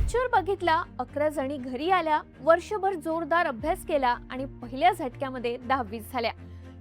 Picture बघितला, 11 जणी घरी आल्या, वर्षभर जोरदार अभ्यास केला आणि पहिल्या झटक्यामध्ये 10वी झाल्या.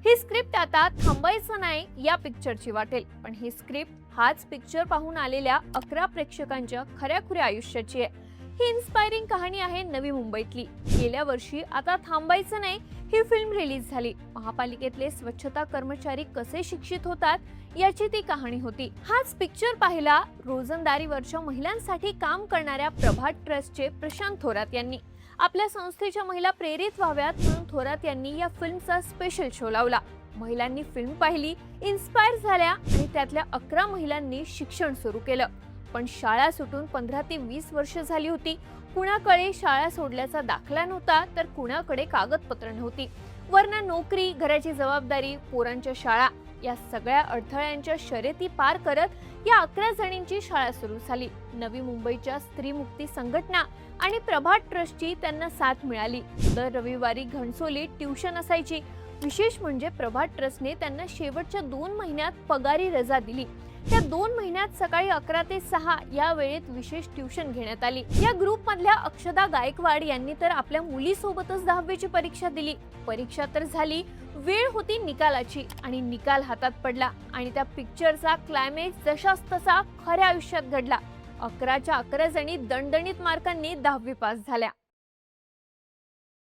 ही स्क्रिप्ट आता थांबायचं नाही या पिक्चरची वाटेल, पण ही स्क्रिप्ट हाच पिक्चर पाहून आलेल्या 11 प्रेक्षकांच्या खऱ्याखुऱ्या आयुष्याची आहे. ही इन्स्पायरिंग कहाणी आहे नवी मुंबईतली. गेल्या वर्षी आता थांबायचं नाही ही फिल्म रिलीज झाली. महापालिकेतले स्वच्छता कर्मचारी कसे शिक्षित होतात याची ती कहाणी होती. हाच पिक्चर पाहिला रोजंदारीवरच्या महिलांसाठी काम करणाऱ्या प्रभात ट्रस्टचे प्रशांत थोरात यांनी. आपल्या संस्थेच्या महिला प्रेरित व्हाव्यात म्हणून थोरात यांनी या फिल्मचा स्पेशल शो लावला. महिलांनी फिल्म पाहिली, इन्स्पायर झाल्या आणि त्यातल्या 11 महिलांनी शिक्षण सुरू केलं. पण शाळा सुटून 15 ते 20 वर्ष झाली होती. कुणाकडे शाळा सोडल्याचा दाखला नव्हता, तर कुणाकडे कागदपत्र नव्हती. वरना नोकरी, घराची जबाबदारी, पोरांच्या शाळा या सगळ्या अडथळ्यांच्या शर्यती पार करत या 11 जणींची शाळा सुरू झाली. नवी मुंबईच्या स्त्री मुक्ती संघटना आणि प्रभात ट्रस्टची त्यांना साथ मिळाली. दर रविवारी घणसोलीत ट्युशन असायची. विशेष म्हणजे प्रभात ट्रस्टने त्यांना शेवटच्या 2 महिन्यात पगारी रजा दिली. त्या 2 महिन्यात सकाळी 11 ते 6 या वेळेत विशेष ट्युशन घेण्यात आली. या ग्रुप मधल्या अक्षदा गायकवाड यांनी तर आपल्या मुलीसोबतच 10वीची परीक्षा दिली. परीक्षा तर झाली, वेळ होती निकालाची आणि निकाल हातात पडला आणि त्या पिक्चरचा क्लायमॅक्स जशाच तसा खऱ्या आयुष्यात घडला. 11च्या 11 जणी दणदणीत मार्कांनी 10वी पास झाल्या.